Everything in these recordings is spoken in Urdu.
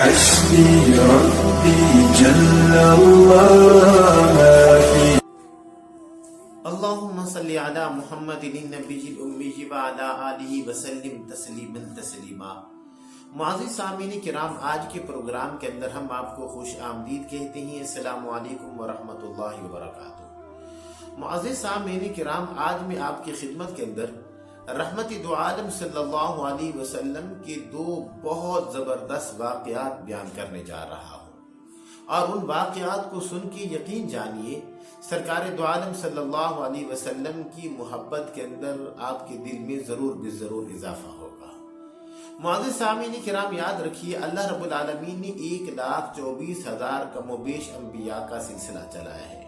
حسبي ربي جل الله في اللهم صل على محمد النبی الأمی وعلى آلہ وسلم تسلیما تسلیما۔ معزز سامعین کرام، آج کے پروگرام کے اندر ہم آپ کو خوش آمدید کہتے ہیں۔ السلام علیکم ورحمۃ اللہ وبرکاتہ۔ معزز سامعین کرام، آج میں آپ کی خدمت کے اندر رحمت دو عالم صلی اللہ علیہ وسلم کے دو بہت زبردست واقعات بیان کرنے جا رہا ہوں، اور ان واقعات کو سن کے یقین جانیے سرکار دو عالم صلی اللہ علیہ وسلم کی محبت کے اندر آپ کے دل میں ضرور بضرور اضافہ ہوگا۔ معزز سامعین کرام، یاد رکھیے اللہ رب العالمین نے 1,24,000 کم و بیش انبیاء کا سلسلہ چلایا ہے،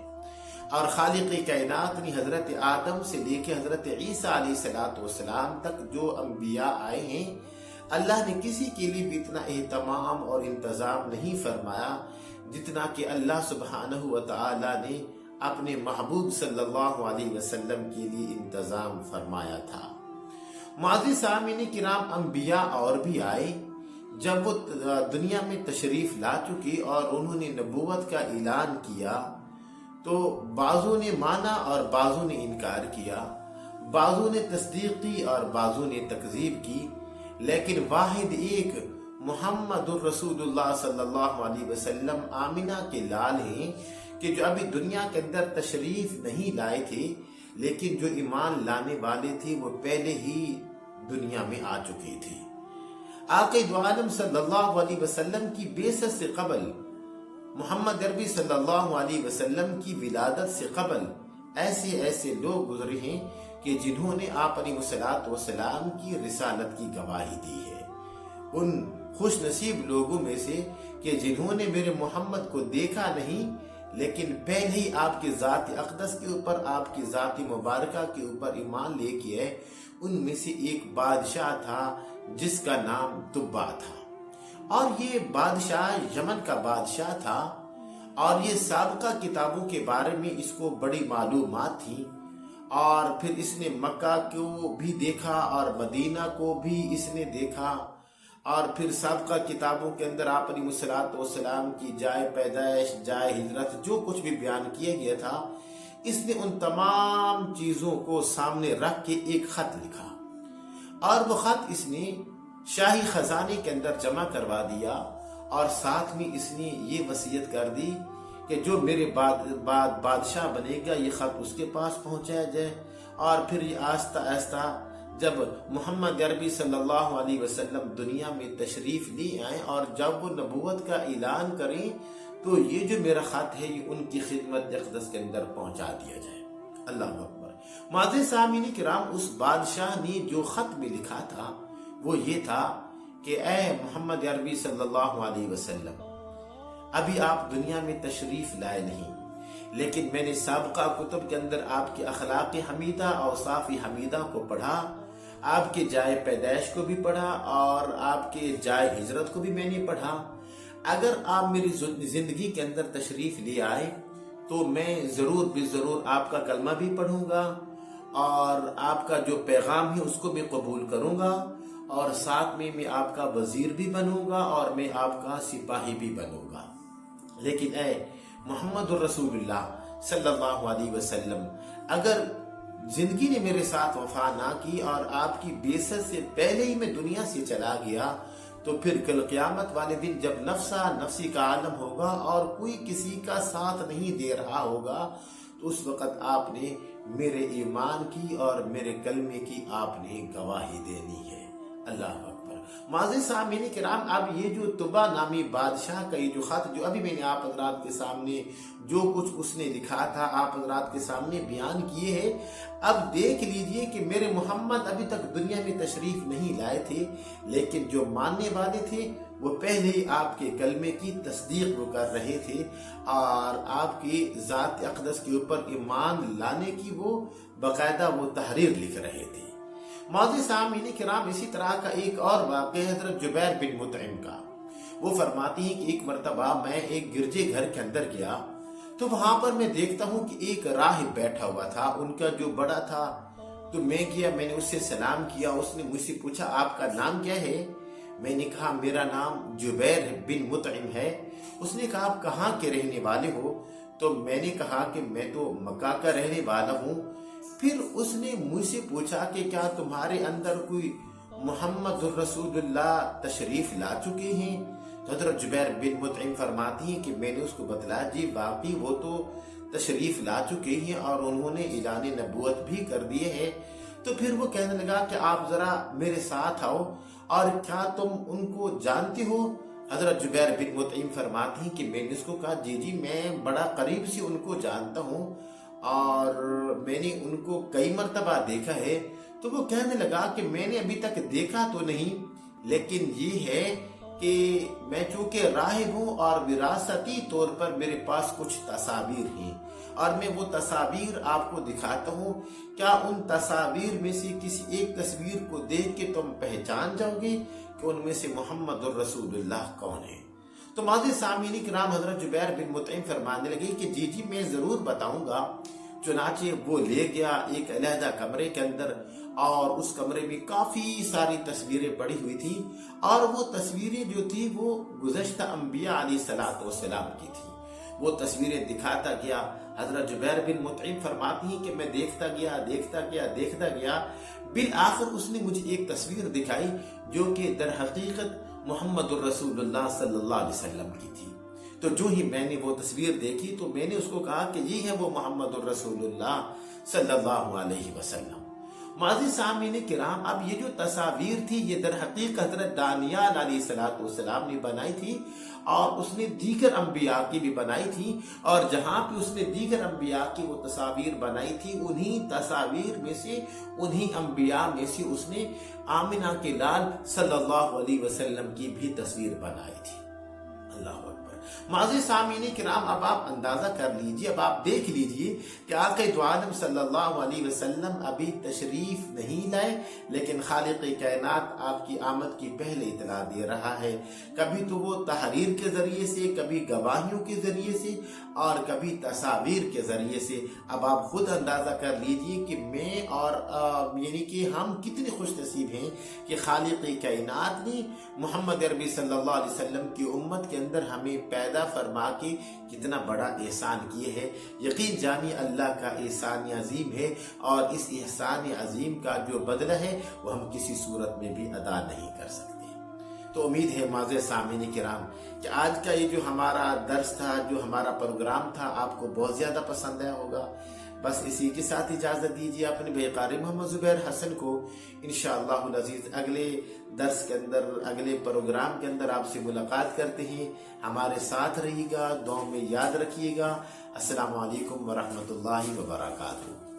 اور خالق کائنات نے حضرت آدم سے لے کے حضرت عیسیٰ علیہ السلام تک جو انبیاء آئے ہیں، اللہ نے کسی کے لیے بھی اتنا اہتمام اور انتظام نہیں فرمایا جتنا کہ اللہ سبحانہ و تعالی نے اپنے محبوب صلی اللہ علیہ وسلم کے لیے انتظام فرمایا تھا۔ معزز سامعین کرام، انبیاء اور بھی آئے، جب وہ دنیا میں تشریف لا چکے اور انہوں نے نبوت کا اعلان کیا تو بعضوں نے مانا اور بعضوں نے انکار کیا، بعضوں نے تصدیق کی اور بعضوں نے تکذیب کی، لیکن واحد ایک محمد الرسول اللہ صلی اللہ علیہ وسلم آمنہ کے لال ہیں کہ جو ابھی دنیا کے اندر تشریف نہیں لائے تھے، لیکن جو ایمان لانے والے تھے وہ پہلے ہی دنیا میں آ چکے تھے۔ آقا دو عالم صلی اللہ علیہ وسلم کی بعثت سے قبل، محمد عربی صلی اللہ علیہ وسلم کی ولادت سے قبل ایسے لوگ گزرے ہیں کہ جنہوں نے آپ علیہ السلام کی رسالت کی گواہی دی ہے۔ ان خوش نصیب لوگوں میں سے کہ جنہوں نے میرے محمد کو دیکھا نہیں، لیکن پہلے ہی آپ کی ذات اقدس کے اوپر، آپ کی ذات مبارکہ کے اوپر ایمان لے کے ہے، ان میں سے ایک بادشاہ تھا جس کا نام تبع تھا، اور یہ بادشاہ یمن کا بادشاہ تھا، اور یہ سابقہ کتابوں کے بارے میں اس کو بڑی معلومات تھی، اور پھر اس نے مکہ کو بھی دیکھا اور مدینہ کو بھی اس نے دیکھا، اور پھر سابقہ کتابوں کے اندر آپ علیہ السلام کی جائے پیدائش، جائے ہجرت، جو کچھ بھی بیان کیا گیا تھا، اس نے ان تمام چیزوں کو سامنے رکھ کے ایک خط لکھا، اور وہ خط اس نے شاہی خزانے کے اندر جمع کروا دیا، اور ساتھ میں اس نے یہ وصیت کر دی کہ جو میرے بعد بادشاہ بنے گا یہ خط اس کے پاس پہنچایا جائے، اور پھر یہ آہستہ آہستہ جب محمد عربی صلی اللہ علیہ وسلم دنیا میں تشریف لے آئیں اور جب وہ نبوت کا اعلان کریں تو یہ جو میرا خط ہے یہ ان کی خدمت اقدس کے اندر پہنچا دیا جائے۔ اللہ اکبر۔ معزز سامعین کرام، اس بادشاہ نے جو خط میں لکھا تھا وہ یہ تھا کہ اے محمد عربی صلی اللہ علیہ وسلم، ابھی آپ دنیا میں تشریف لائے نہیں، لیکن میں نے سابقہ کتب کے اندر آپ کے اخلاق حمیدہ اور اوصاف حمیدہ کو پڑھا، آپ کے جائے پیدائش کو بھی پڑھا، اور آپ کے جائے ہجرت کو بھی میں نے پڑھا۔ اگر آپ میری زندگی کے اندر تشریف لے آئے تو میں ضرور بضرور آپ کا کلمہ بھی پڑھوں گا، اور آپ کا جو پیغام ہے اس کو بھی قبول کروں گا، اور ساتھ میں آپ کا وزیر بھی بنوں گا اور میں آپ کا سپاہی بھی بنوں گا۔ لیکن اے محمد الرسول اللہ صلی اللہ علیہ وسلم، اگر زندگی نے میرے ساتھ وفا نہ کی اور آپ کی بعثت سے پہلے ہی میں دنیا سے چلا گیا تو پھر کل قیامت والے دن جب نفسی کا عالم ہوگا اور کوئی کسی کا ساتھ نہیں دے رہا ہوگا تو اس وقت آپ نے میرے ایمان کی اور میرے کلمے کی آپ نے گواہی دینی ہے۔ اللہ اکبر۔ معزز سامعین کرام، اب یہ جو تبع نامی بادشاہ کا یہ جو خط جو ابھی میں نے آپ حضرات کے سامنے جو کچھ اس نے لکھا تھا آپ حضرات کے سامنے بیان کیے ہیں، اب دیکھ لیجئے کہ میرے محمد ابھی تک دنیا میں تشریف نہیں لائے تھے، لیکن جو ماننے والے تھے وہ پہلے ہی آپ کے کلمے کی تصدیق وہ کر رہے تھے، اور آپ کی ذات اقدس کے اوپر ایمان لانے کی وہ باقاعدہ وہ تحریر لکھ رہے تھے۔ معزز سامعین کرام، اسی طرح کا ایک اور واقعہ حضرت جبیر بن مطعم کا۔ وہ فرماتی ہیں کہ ایک مرتبہ میں ایک گرجے گھر کے اندر گیا تو وہاں پر میں دیکھتا ہوں کہ ایک راہب بیٹھا ہوا تھا، ان کا جو بڑا تھا، تو میں نے اس سے سلام کیا، اس نے مجھ سے پوچھا آپ کا نام کیا ہے؟ میں نے کہا میرا نام جبیر بن مطعم ہے۔ اس نے کہا آپ کہاں کے رہنے والے ہو؟ تو میں نے کہا کہ میں تو مکہ کا رہنے والا ہوں۔ پھر اس نے مجھ سے پوچھا کہ کیا تمہارے اندر کوئی محمد الرسول اللہ تشریف لا چکے ہیں؟ تو حضرت جبیر بن مطعم فرماتی ہیں کہ میں نے اس کو بتلایا جی واقعی وہ تو تشریف لا چکے ہیں اور انہوں نے اعلان نبوت بھی کر دیے ہیں۔ تو پھر وہ کہنے لگا کہ آپ ذرا میرے ساتھ آؤ، اور کیا تم ان کو جانتے ہو؟ حضرت جبیر بن مطعم فرماتی ہیں کہ میں نے اس کو کہا جی میں بڑا قریب سے ان کو جانتا ہوں اور میں نے ان کو کئی مرتبہ دیکھا ہے۔ تو وہ کہنے لگا کہ میں نے ابھی تک دیکھا تو نہیں، لیکن یہ ہے کہ میں چونکہ راہب ہوں اور وراثتی طور پر میرے پاس کچھ تصاویر ہیں، اور میں وہ تصاویر آپ کو دکھاتا ہوں۔ کیا ان تصاویر میں سے کسی ایک تصویر کو دیکھ کے تم پہچان جاؤ گے کہ ان میں سے محمد الرسول اللہ کون ہے؟ تو معزز سامعین کرام، حضرت جبیر بن مطعم فرمانے لگے کہ جی میں ضرور بتاؤں گا۔ چنانچہ وہ لے گیا ایک علیحدہ کمرے کے اندر، اور اس کمرے میں کافی ساری تصویریں پڑی ہوئی تھی، اور وہ تصویریں جو تھی وہ گزشتہ انبیاء علیہ السلام کی تھی۔ وہ تصویریں دکھاتا گیا۔ حضرت جبیر بن مطعم فرماتی ہیں کہ میں دیکھتا گیا، بالآخر اس نے مجھے ایک تصویر دکھائی جو کہ در حقیقت محمد الرسول اللہ صلی اللہ علیہ وسلم کی تھی۔ تو جو ہی میں نے وہ تصویر دیکھی تو میں نے اس کو کہا کہ یہ ہے وہ محمد الرسول اللہ صلی اللہ علیہ وسلم۔ معزز سامعین کرام، اب یہ جو تصاویر تھی یہ در حقیقت حضرت دانیال علیہ السلام نے بنائی تھی، اور اس نے دیگر انبیاء کی بھی بنائی تھی، اور جہاں پہ اس نے دیگر انبیاء کی وہ تصاویر بنائی تھی انہی تصاویر میں سے، انہی انبیاء میں سے اس نے آمنہ کے لال صلی اللہ علیہ وسلم کی بھی تصویر بنائی تھی۔ اللہ اکبر۔ معزز سامعین کرام، اب آپ اندازہ کر لیجئے، اب آپ دیکھ لیجئے کہ آقا دو عالم صلی اللہ علیہ وسلم ابھی تشریف نہیں لائے، لیکن خالق کائنات آپ کی آمد کی پہلے اطلاع دے رہا ہے۔ کبھی تو وہ تحریر کے ذریعے سے، کبھی گواہیوں کے ذریعے سے، اور کبھی تصاویر کے ذریعے سے۔ اب آپ خود اندازہ کر لیجئے کہ میں اور یعنی کہ ہم کتنے خوش نصیب ہیں کہ خالق کائنات نے محمد عربی صلی اللہ علیہ وسلم کی امت کے اندر ہمیں پیدا فرما کے کتنا بڑا احسان کیے ہے۔ یقین جانی اللہ کا احسان عظیم ہے، اور اس احسان عظیم کا جو بدلہ ہے وہ ہم کسی صورت میں بھی ادا نہیں کر سکتے۔ تو امید ہے معزز سامعین کرام کہ آج کا یہ جو ہمارا درس تھا، جو ہمارا پروگرام تھا، آپ کو بہت زیادہ پسند آیا ہوگا۔ بس اسی کے ساتھ اجازت دیجیے اپنے بھائی قاری محمد زبیر حسن کو۔ انشاءاللہ العزیز اگلے درس کے اندر، اگلے پروگرام کے اندر آپ سے ملاقات کرتے ہیں۔ ہمارے ساتھ رہیے گا، دعاؤں میں یاد رکھیے گا۔ السلام علیکم ورحمۃ اللہ وبرکاتہ۔